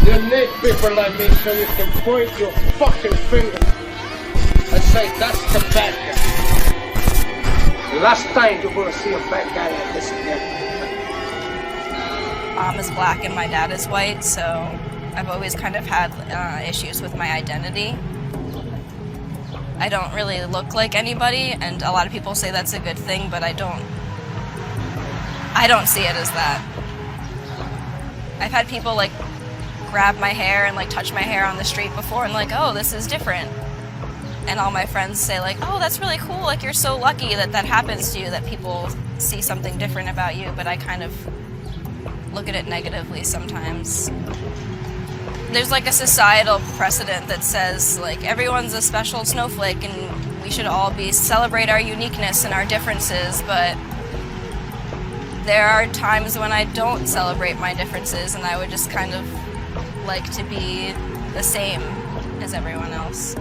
You need people like me so you can point your fucking finger and say, that's the bad guy. The last time you're gonna see a bad guy like this again. Mom is black and my dad is white, so I've always kind of had issues with my identity. I don't really look like anybody, and a lot of people say that's a good thing, but I don't see it as that. I've had people like grab my hair and like touch my hair on the street before and like, oh, this is different. And all my friends say like, oh, that's really cool, like you're so lucky that that happens to you, that people see something different about you, but I kind of look at it negatively sometimes. There's like a societal precedent that says like everyone's a special snowflake and we should all celebrate our uniqueness and our differences, but there are times when I don't celebrate my differences and I would just kind of like to be the same as everyone else.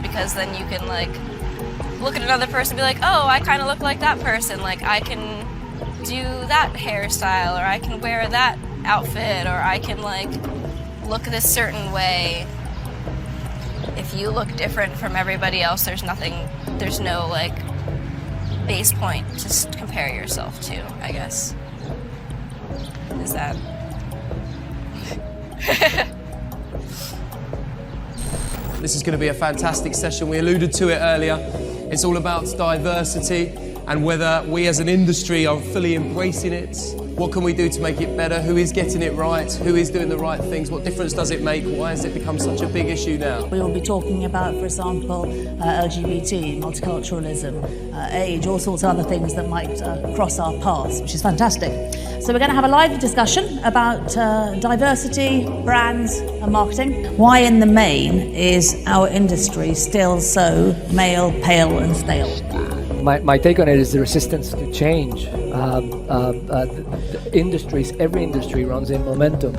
Because then you can like look at another person and be like, oh, I kind of look like that person, like I can do that hairstyle, or I can wear that outfit, or I can like look this certain way. If you look different from everybody else, there's no like base point to compare yourself to, I guess. Is that? This is going to be a fantastic session. We alluded to it earlier. It's all about diversity and whether we as an industry are fully embracing it. What can we do to make it better? Who is getting it right? Who is doing the right things? What difference does it make? Why has it become such a big issue now? We will be talking about, for example, LGBT, multiculturalism, age, all sorts of other things that might cross our paths, which is fantastic. So we're going to have a lively discussion about diversity, brands and marketing. Why in the main is our industry still so male, pale and stale? My take on it is the resistance to change. Every industry runs in momentum.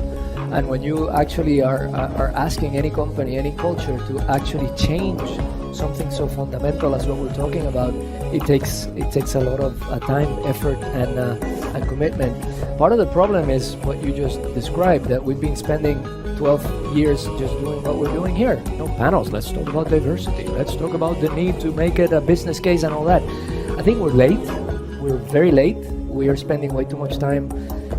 And when you actually are asking any company, any culture to actually change something so fundamental as what we're talking about, it takes a lot of time, effort, and commitment. Part of the problem is what you just described, that we've been spending 12 years just doing what we're doing here. No panels, let's talk about diversity, let's talk about the need to make it a business case and all that. I think we're late, we're very late. We are spending way too much time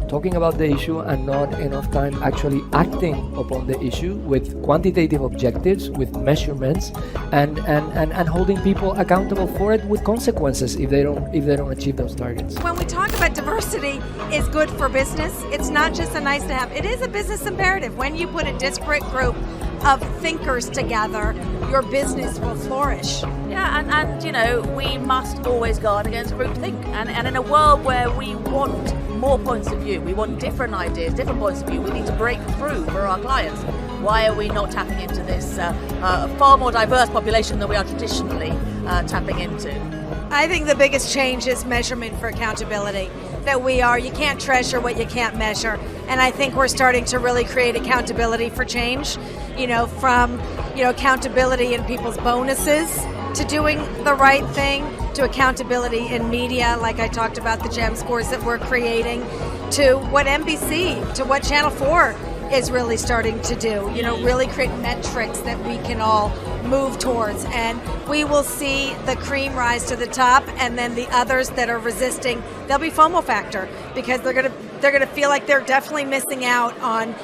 talking about the issue and not enough time actually acting upon the issue with quantitative objectives, with measurements, and holding people accountable for it with consequences if they don't achieve those targets. When we talk about diversity is good for business, it's not just a nice to have, it is a business imperative. When you put a disparate group of thinkers together, your business will flourish. Yeah, and you know, we must always guard against groupthink. And in a world where we want more points of view, we want different ideas, different points of view, we need to break through for our clients. Why are we not tapping into this far more diverse population than we are traditionally tapping into? I think the biggest change is measurement for accountability. That you can't treasure what you can't measure. And I think we're starting to really create accountability for change, from accountability in people's bonuses to doing the right thing, to accountability in media, like I talked about the GEM scores that we're creating, to what NBC, to what Channel 4 is really starting to do, really create metrics that we can all move towards. And we will see the cream rise to the top, and then the others that are resisting, there'll be FOMO factor, because they're going to feel like they're definitely missing out on,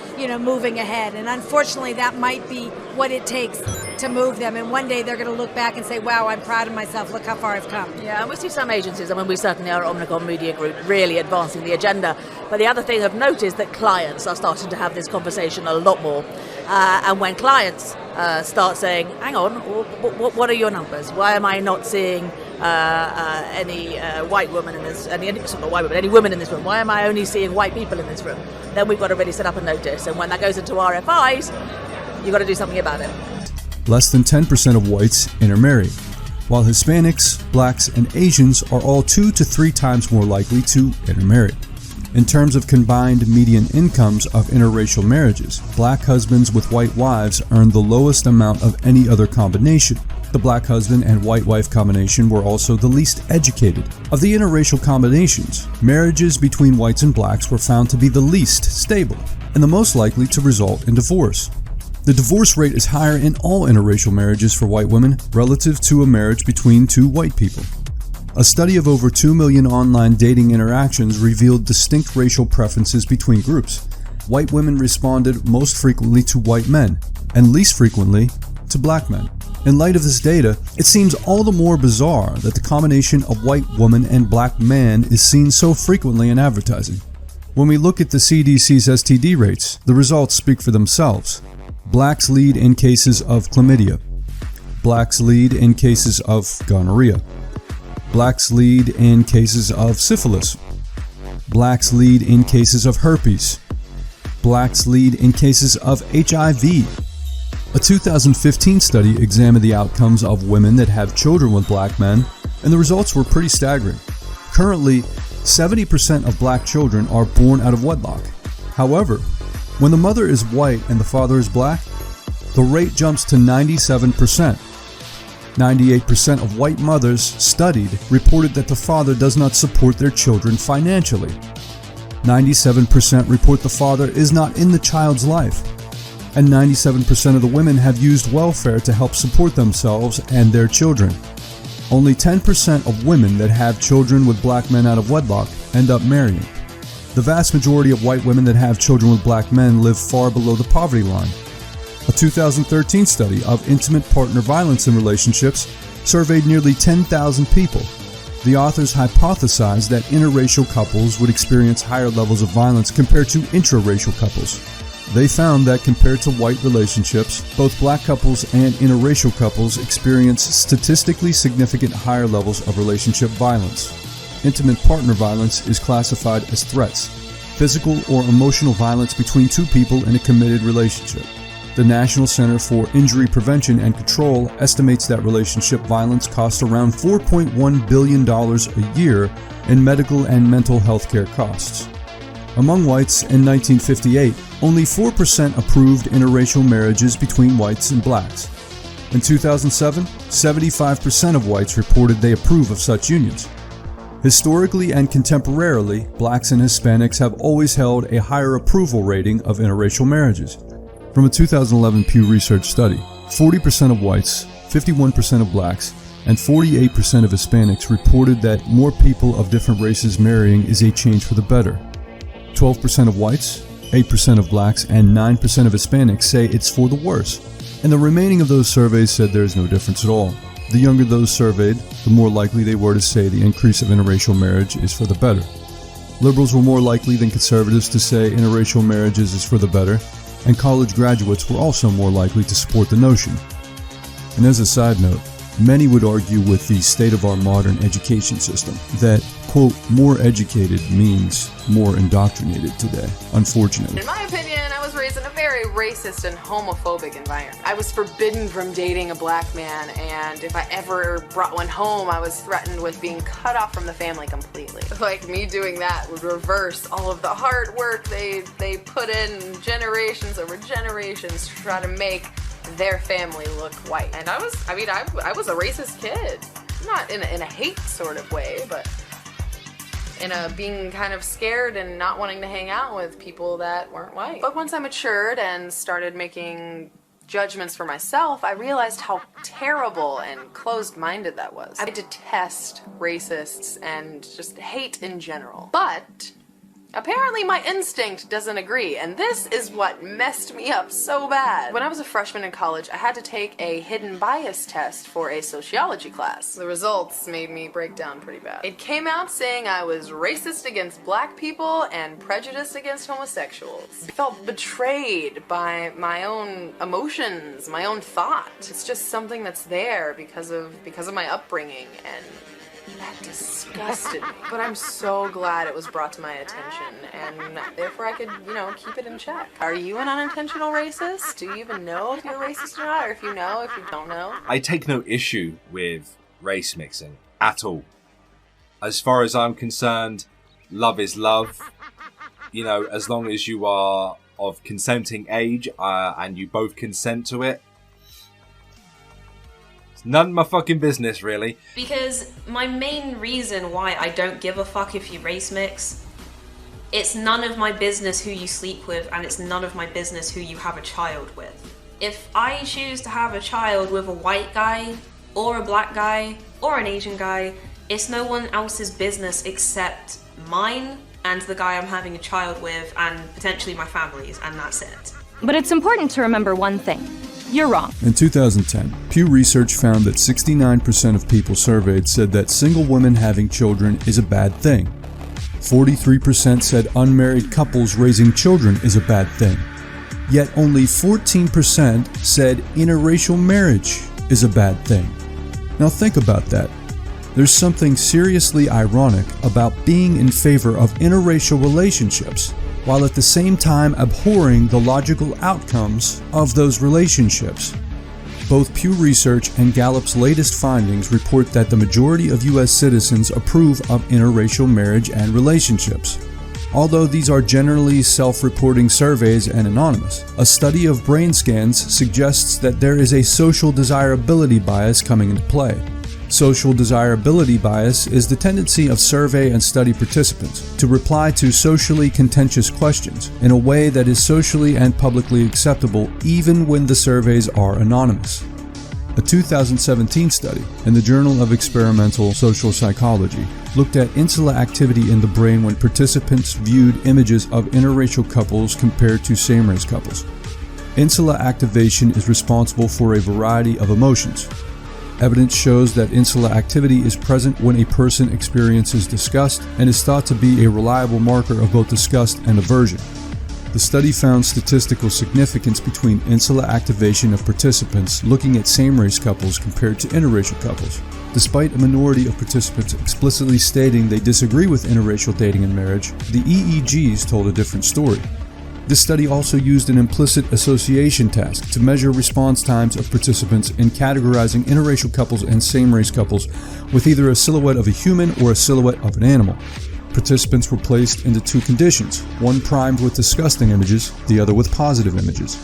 moving ahead. And unfortunately, that might be what it takes to move them. And one day they're going to look back and say, wow, I'm proud of myself. Look how far I've come. Yeah, and we see some agencies, we certainly are Omnicom Media Group, really advancing the agenda. But the other thing I've noticed is that clients are starting to have this conversation a lot more. And when clients start saying, hang on, what are your numbers? Why am I not seeing any white woman in this, any women in this room? Why am I only seeing white people in this room? Then we've got to really set up a notice. And when that goes into RFIs, you've got to do something about it. Less than 10% of whites intermarry, while Hispanics, blacks, and Asians are all 2 to 3 times more likely to intermarry. In terms of combined median incomes of interracial marriages, black husbands with white wives earn the lowest amount of any other combination, The black husband and white wife combination were also the least educated. Of the interracial combinations, marriages between whites and blacks were found to be the least stable and the most likely to result in divorce. The divorce rate is higher in all interracial marriages for white women relative to a marriage between two white people. A study of over 2 million online dating interactions revealed distinct racial preferences between groups. White women responded most frequently to white men, and least frequently to black men. In light of this data, it seems all the more bizarre that the combination of white woman and black man is seen so frequently in advertising. When we look at the CDC's STD rates, the results speak for themselves. Blacks lead in cases of chlamydia. Blacks lead in cases of gonorrhea. Blacks lead in cases of syphilis. Blacks lead in cases of herpes. Blacks lead in cases of HIV. A 2015 study examined the outcomes of women that have children with black men, and the results were pretty staggering. Currently, 70% of black children are born out of wedlock. However, when the mother is white and the father is black, the rate jumps to 97%. 98% of white mothers studied reported that the father does not support their children financially. 97% report the father is not in the child's life. And 97% of the women have used welfare to help support themselves and their children. Only 10% of women that have children with black men out of wedlock end up marrying. The vast majority of white women that have children with black men live far below the poverty line. A 2013 study of intimate partner violence in relationships surveyed nearly 10,000 people. The authors hypothesized that interracial couples would experience higher levels of violence compared to intraracial couples. They found that compared to white relationships, both black couples and interracial couples experience statistically significant higher levels of relationship violence. Intimate partner violence is classified as threats, physical or emotional violence between two people in a committed relationship. The National Center for Injury Prevention and Control estimates that relationship violence costs around $4.1 billion a year in medical and mental health care costs. Among whites in 1958, only 4% approved interracial marriages between whites and blacks. In 2007, 75% of whites reported they approve of such unions. Historically and contemporarily, blacks and Hispanics have always held a higher approval rating of interracial marriages. From a 2011 Pew Research study, 40% of whites, 51% of blacks, and 48% of Hispanics reported that more people of different races marrying is a change for the better. 12% of whites, 8% of blacks, and 9% of Hispanics say it's for the worse, and the remaining of those surveys said there is no difference at all. The younger those surveyed, the more likely they were to say the increase of interracial marriage is for the better. Liberals were more likely than conservatives to say interracial marriages is for the better, and college graduates were also more likely to support the notion. And as a side note, many would argue with the state of our modern education system that, quote, more educated means more indoctrinated today, unfortunately. In my opinion, I was raised in a very racist and homophobic environment. I was forbidden from dating a black man, and if I ever brought one home, I was threatened with being cut off from the family completely. Like, me doing that would reverse all of the hard work they put in generations over generations to try to make their family look white. And I was a racist kid. Not in a hate sort of way, but in a being kind of scared and not wanting to hang out with people that weren't white. But once I matured and started making judgments for myself, I realized how terrible and closed-minded that was. I detest racists and just hate in general. But apparently my instinct doesn't agree, and this is what messed me up so bad. When I was a freshman in college, I had to take a hidden bias test for a sociology class. The results made me break down pretty bad. It came out saying I was racist against black people and prejudiced against homosexuals. I felt betrayed by my own emotions, my own thought. It's just something that's there because of my upbringing, and that disgusted me. But I'm so glad it was brought to my attention, and therefore I could, keep it in check. Are you an unintentional racist? Do you even know if you're racist or not? Or if you know, if you don't know? I take no issue with race mixing at all. As far as I'm concerned, love is love. As long as you are of consenting age and you both consent to it, there's None of my fucking business, really. Because my main reason why I don't give a fuck if you race mix, it's none of my business who you sleep with, and it's none of my business who you have a child with. If I choose to have a child with a white guy, or a black guy, or an Asian guy, it's no one else's business except mine and the guy I'm having a child with, and potentially my family's, and that's it. But it's important to remember one thing. You're wrong. In 2010, Pew Research found that 69% of people surveyed said that single women having children is a bad thing. 43% said unmarried couples raising children is a bad thing. Yet only 14% said interracial marriage is a bad thing. Now think about that. There's something seriously ironic about being in favor of interracial relationships, while at the same time abhorring the logical outcomes of those relationships. Both Pew Research and Gallup's latest findings report that the majority of U.S. citizens approve of interracial marriage and relationships. Although these are generally self-reporting surveys and anonymous, a study of brain scans suggests that there is a social desirability bias coming into play. Social desirability bias is the tendency of survey and study participants to reply to socially contentious questions in a way that is socially and publicly acceptable even when the surveys are anonymous. A 2017 study in the Journal of Experimental Social Psychology looked at insula activity in the brain when participants viewed images of interracial couples compared to same-race couples. Insula activation is responsible for a variety of emotions. Evidence shows that insula activity is present when a person experiences disgust and is thought to be a reliable marker of both disgust and aversion. The study found statistical significance between insula activation of participants looking at same-race couples compared to interracial couples. Despite a minority of participants explicitly stating they disagree with interracial dating and marriage, the EEGs told a different story. This study also used an implicit association task to measure response times of participants in categorizing interracial couples and same-race couples with either a silhouette of a human or a silhouette of an animal. Participants were placed into two conditions, one primed with disgusting images, the other with positive images.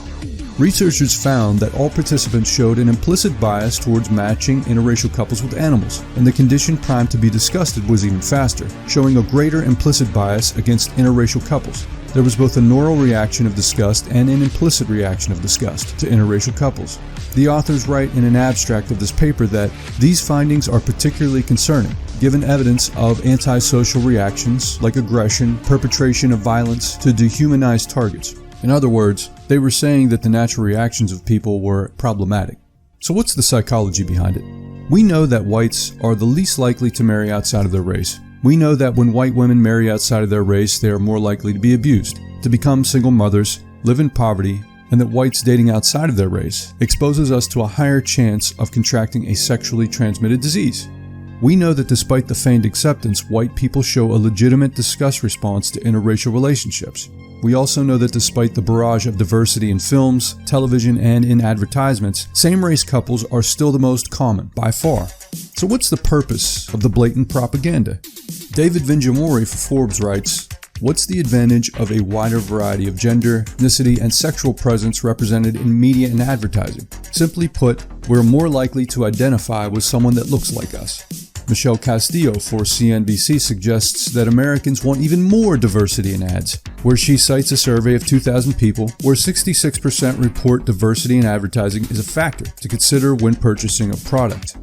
Researchers found that all participants showed an implicit bias towards matching interracial couples with animals, and the condition primed to be disgusted was even faster, showing a greater implicit bias against interracial couples. There was both a neural reaction of disgust and an implicit reaction of disgust to interracial couples. The authors write in an abstract of this paper that these findings are particularly concerning, given evidence of antisocial reactions like aggression, perpetration of violence to dehumanize targets. In other words, they were saying that the natural reactions of people were problematic. So what's the psychology behind it? We know that whites are the least likely to marry outside of their race. We know that when white women marry outside of their race, they are more likely to be abused, to become single mothers, live in poverty, and that whites dating outside of their race exposes us to a higher chance of contracting a sexually transmitted disease. We know that despite the feigned acceptance, white people show a legitimate disgust response to interracial relationships. We also know that despite the barrage of diversity in films, television, and in advertisements, same-race couples are still the most common, by far. So what's the purpose of the blatant propaganda? David Vinjamori for Forbes writes, "What's the advantage of a wider variety of gender, ethnicity, and sexual presence represented in media and advertising? Simply put, we're more likely to identify with someone that looks like us." Michelle Castillo for CNBC suggests that Americans want even more diversity in ads, where she cites a survey of 2,000 people where 66% report diversity in advertising is a factor to consider when purchasing a product.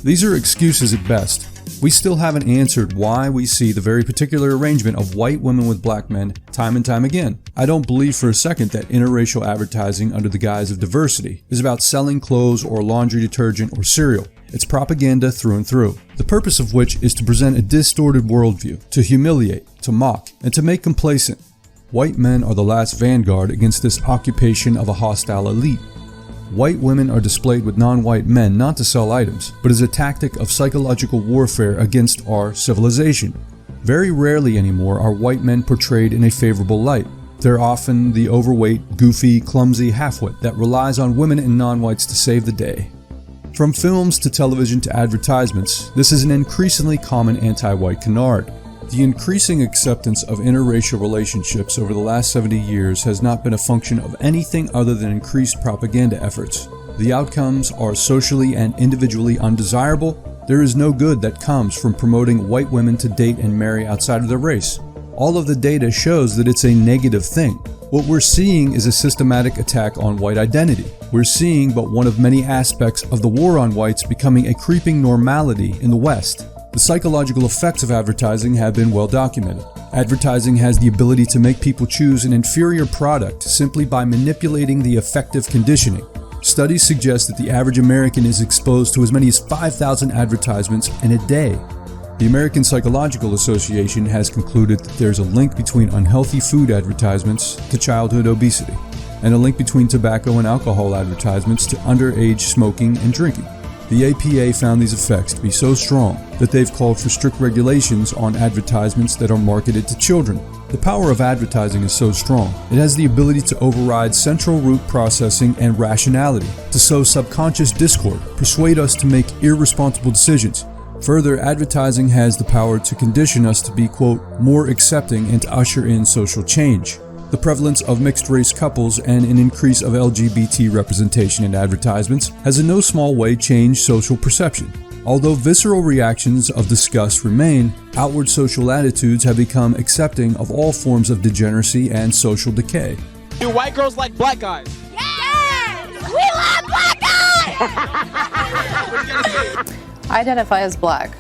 These are excuses at best. We still haven't answered why we see the very particular arrangement of white women with black men time and time again. I don't believe for a second that interracial advertising under the guise of diversity is about selling clothes or laundry detergent or cereal. It's propaganda through and through, the purpose of which is to present a distorted worldview, to humiliate, to mock, and to make complacent. White men are the last vanguard against this occupation of a hostile elite. White women are displayed with non-white men not to sell items, but as a tactic of psychological warfare against our civilization. Very rarely anymore are white men portrayed in a favorable light. They're often the overweight, goofy, clumsy halfwit that relies on women and non-whites to save the day. From films to television to advertisements, this is an increasingly common anti-white canard. The increasing acceptance of interracial relationships over the last 70 years has not been a function of anything other than increased propaganda efforts. The outcomes are socially and individually undesirable. There is no good that comes from promoting white women to date and marry outside of their race. All of the data shows that it's a negative thing. What we're seeing is a systematic attack on white identity. We're seeing but one of many aspects of the war on whites becoming a creeping normality in the West. The psychological effects of advertising have been well documented. Advertising has the ability to make people choose an inferior product simply by manipulating the affective conditioning. Studies suggest that the average American is exposed to as many as 5,000 advertisements in a day. The American Psychological Association has concluded that there's a link between unhealthy food advertisements to childhood obesity, and a link between tobacco and alcohol advertisements to underage smoking and drinking. The APA found these effects to be so strong that they've called for strict regulations on advertisements that are marketed to children. The power of advertising is so strong, it has the ability to override central root processing and rationality, to sow subconscious discord, persuade us to make irresponsible decisions. Further, advertising has the power to condition us to be, quote, more accepting and to usher in social change. The prevalence of mixed-race couples and an increase of LGBT representation in advertisements has in no small way changed social perception. Although visceral reactions of disgust remain, outward social attitudes have become accepting of all forms of degeneracy and social decay. Do white girls like black guys? Yes! We love black guys! I identify as black.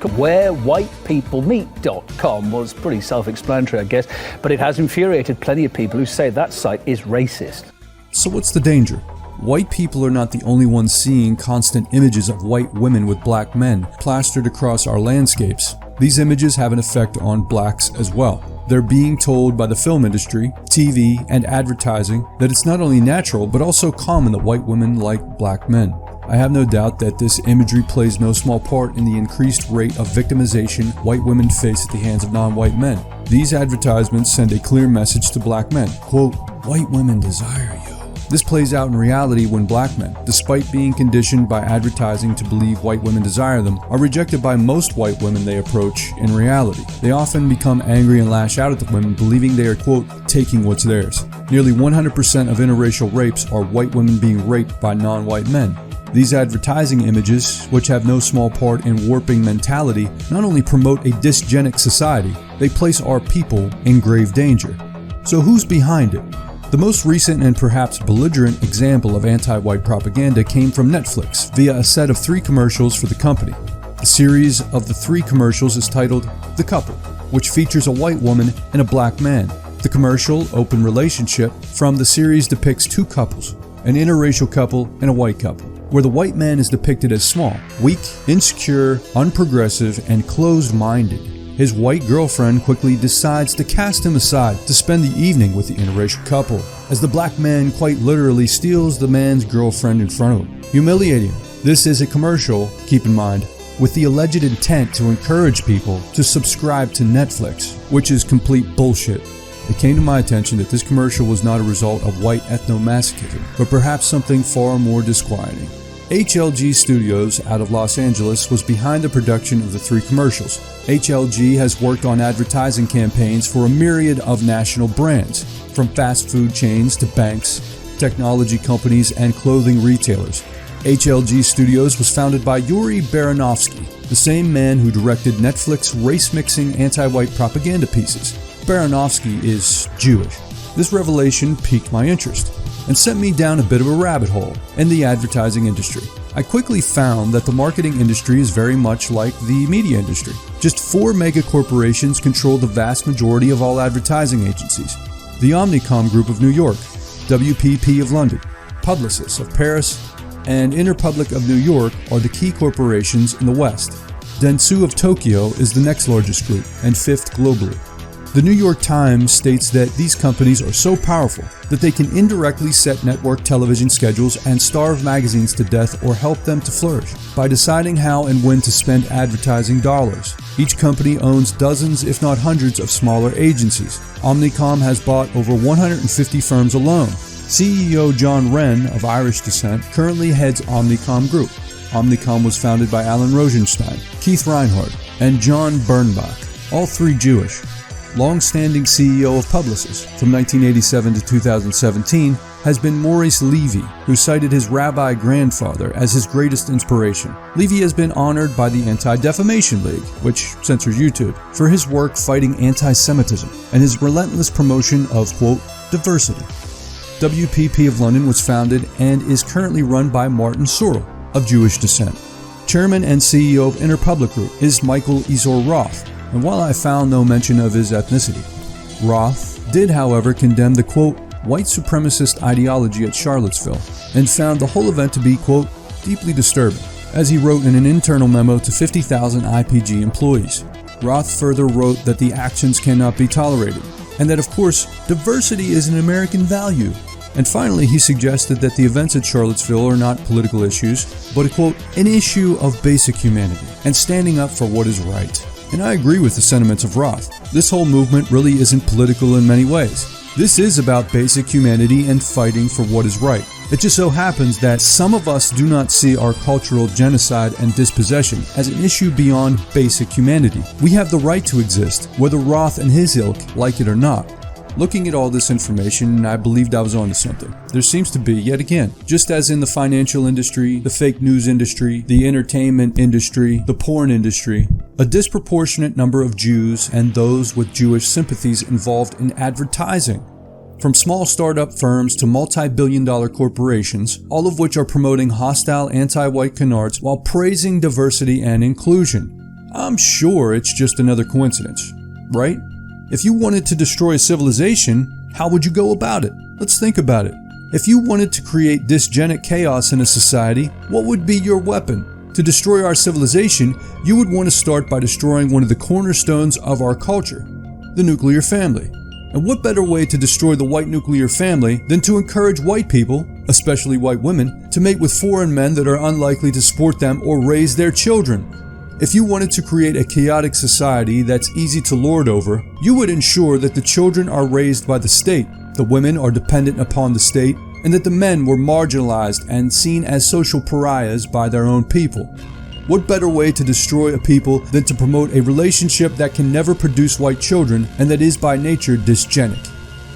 WhereWhitePeopleMeet.com was pretty self-explanatory, I guess, but it has infuriated plenty of people who say that site is racist. So what's the danger? White people are not the only ones seeing constant images of white women with black men plastered across our landscapes. These images have an effect on blacks as well. They're being told by the film industry, TV, and advertising that it's not only natural but also common that white women like black men. I have no doubt that this imagery plays no small part in the increased rate of victimization white women face at the hands of non-white men. These advertisements send a clear message to black men, quote, white women desire you. This plays out in reality when black men, despite being conditioned by advertising to believe white women desire them, are rejected by most white women they approach in reality. They often become angry and lash out at the women, believing they are, quote, taking what's theirs. Nearly 100% of interracial rapes are white women being raped by non-white men. These advertising images, which have no small part in warping mentality, not only promote a dysgenic society, they place our people in grave danger. So who's behind it? The most recent and perhaps belligerent example of anti-white propaganda came from Netflix via a set of 3 commercials for the company. The series of the 3 commercials is titled The Couple, which features a white woman and a black man. The commercial, Open Relationship, from the series depicts 2 couples, an interracial couple and a white couple, where the white man is depicted as small, weak, insecure, unprogressive, and closed-minded. His white girlfriend quickly decides to cast him aside to spend the evening with the interracial couple, as the black man quite literally steals the man's girlfriend in front of him, humiliating him. This is a commercial, keep in mind, with the alleged intent to encourage people to subscribe to Netflix, which is complete bullshit. It came to my attention that this commercial was not a result of white ethnomasochism, but perhaps something far more disquieting. HLG Studios out of Los Angeles was behind the production of the 3 commercials. HLG has worked on advertising campaigns for a myriad of national brands, from fast food chains to banks, technology companies, and clothing retailers. HLG Studios was founded by Yuri Baranovsky, the same man who directed Netflix race-mixing anti-white propaganda pieces. Baranovsky is Jewish. This revelation piqued my interest and sent me down a bit of a rabbit hole in the advertising industry. I quickly found that the marketing industry is very much like the media industry. Just 4 mega corporations control the vast majority of all advertising agencies. The Omnicom Group of New York, WPP of London, Publicis of Paris, and Interpublic of New York are the key corporations in the West. Dentsu of Tokyo is the next largest group and 5th globally. The New York Times states that these companies are so powerful that they can indirectly set network television schedules and starve magazines to death or help them to flourish by deciding how and when to spend advertising dollars. Each company owns dozens, if not hundreds, of smaller agencies. Omnicom has bought over 150 firms alone. CEO John Wren, of Irish descent, currently heads Omnicom Group. Omnicom was founded by Alan Rosenstein, Keith Reinhardt, and John Bernbach, all 3 Jewish. long-standing CEO of Publicis from 1987 to 2017, has been Maurice Levy, who cited his rabbi grandfather as his greatest inspiration. Levy has been honored by the Anti-Defamation League, which censors YouTube, for his work fighting anti-Semitism and his relentless promotion of, quote, diversity. WPP of London was founded and is currently run by Martin Sorrell, of Jewish descent. Chairman and CEO of Interpublic Group is Michael Izor Roth, and while I found no mention of his ethnicity, Roth did, however, condemn the, quote, white supremacist ideology at Charlottesville, and found the whole event to be, quote, deeply disturbing, as he wrote in an internal memo to 50,000 IPG employees. Roth further wrote that the actions cannot be tolerated, and that, of course, diversity is an American value. And finally, he suggested that the events at Charlottesville are not political issues, but, quote, an issue of basic humanity and standing up for what is right. And I agree with the sentiments of Roth. This whole movement really isn't political in many ways. This is about basic humanity and fighting for what is right. It just so happens that some of us do not see our cultural genocide and dispossession as an issue beyond basic humanity. We have the right to exist, whether Roth and his ilk like it or not. Looking at all this information, I believed I was onto something. There seems to be, yet again, just as in the financial industry, the fake news industry, the entertainment industry, the porn industry, a disproportionate number of Jews and those with Jewish sympathies involved in advertising. From small startup firms to multi-billion-dollar corporations, all of which are promoting hostile anti-white canards while praising diversity and inclusion. I'm sure it's just another coincidence, right? If you wanted to destroy a civilization, how would you go about it? Let's think about it. If you wanted to create dysgenic chaos in a society, what would be your weapon? To destroy our civilization, you would want to start by destroying one of the cornerstones of our culture, the nuclear family. And what better way to destroy the white nuclear family than to encourage white people, especially white women, to mate with foreign men that are unlikely to support them or raise their children? If you wanted to create a chaotic society that's easy to lord over, you would ensure that the children are raised by the state, the women are dependent upon the state, and that the men were marginalized and seen as social pariahs by their own people. What better way to destroy a people than to promote a relationship that can never produce white children and that is by nature dysgenic?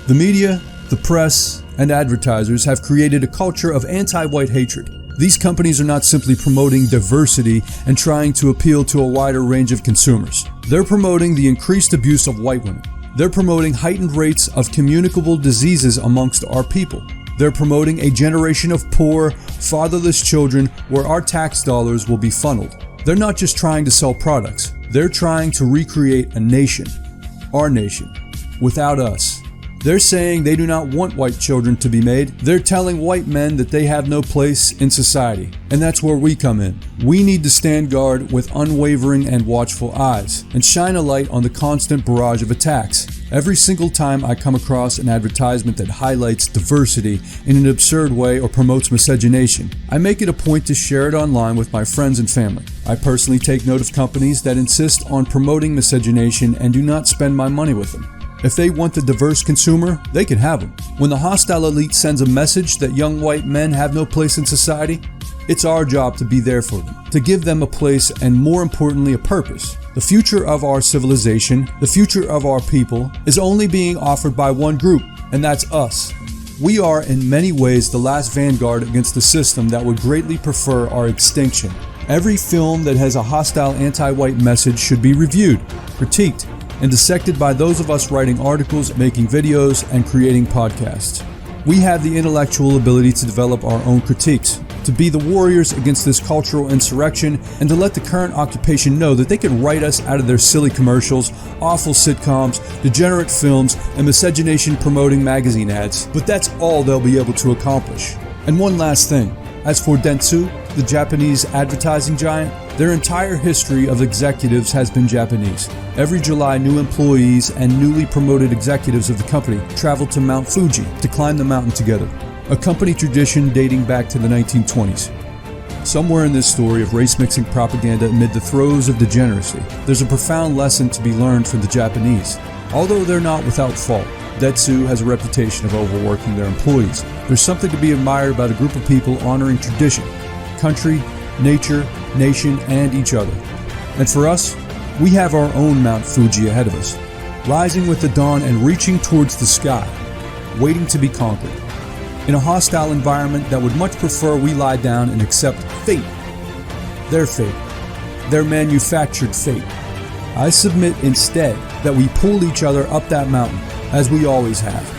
The media, the press, and advertisers have created a culture of anti-white hatred. These companies are not simply promoting diversity and trying to appeal to a wider range of consumers. They're promoting the increased abuse of white women. They're promoting heightened rates of communicable diseases amongst our people. They're promoting a generation of poor, fatherless children where our tax dollars will be funneled. They're not just trying to sell products. They're trying to recreate a nation, our nation, without us. They're saying they do not want white children to be made. They're telling white men that they have no place in society. And that's where we come in. We need to stand guard with unwavering and watchful eyes and shine a light on the constant barrage of attacks. Every single time I come across an advertisement that highlights diversity in an absurd way or promotes miscegenation, I make it a point to share it online with my friends and family. I personally take note of companies that insist on promoting miscegenation and do not spend my money with them. If they want the diverse consumer, they can have them. When the hostile elite sends a message that young white men have no place in society, it's our job to be there for them, to give them a place and, more importantly, a purpose. The future of our civilization, the future of our people, is only being offered by one group, and that's us. We are in many ways the last vanguard against the system that would greatly prefer our extinction. Every film that has a hostile anti-white message should be reviewed, critiqued, and dissected by those of us writing articles, making videos, and creating podcasts. We have the intellectual ability to develop our own critiques, to be the warriors against this cultural insurrection, and to let the current occupation know that they can write us out of their silly commercials, awful sitcoms, degenerate films, and miscegenation-promoting magazine ads. But that's all they'll be able to accomplish. And one last thing. As for Dentsu, the Japanese advertising giant, their entire history of executives has been Japanese. Every July, new employees and newly promoted executives of the company travel to Mount Fuji to climb the mountain together, a company tradition dating back to the 1920s. Somewhere in this story of race-mixing propaganda amid the throes of degeneracy, there's a profound lesson to be learned from the Japanese. Although they're not without fault, Dentsu has a reputation of overworking their employees. There's something to be admired about a group of people honoring tradition, country, nature, nation, and each other. And for us, we have our own Mount Fuji ahead of us. rising with the dawn and reaching towards the sky, waiting to be conquered. In a hostile environment that would much prefer we lie down and accept fate, their manufactured fate. I submit instead that we pull each other up that mountain, as we always have.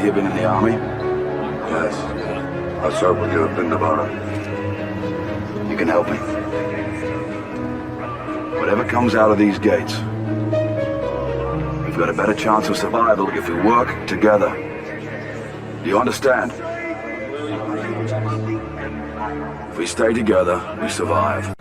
You've been in the army? Yes. I served with you at Pindabara. You can help me. Whatever comes out of these gates, we've got a better chance of survival if we work together. Do you understand? If we stay together, we survive.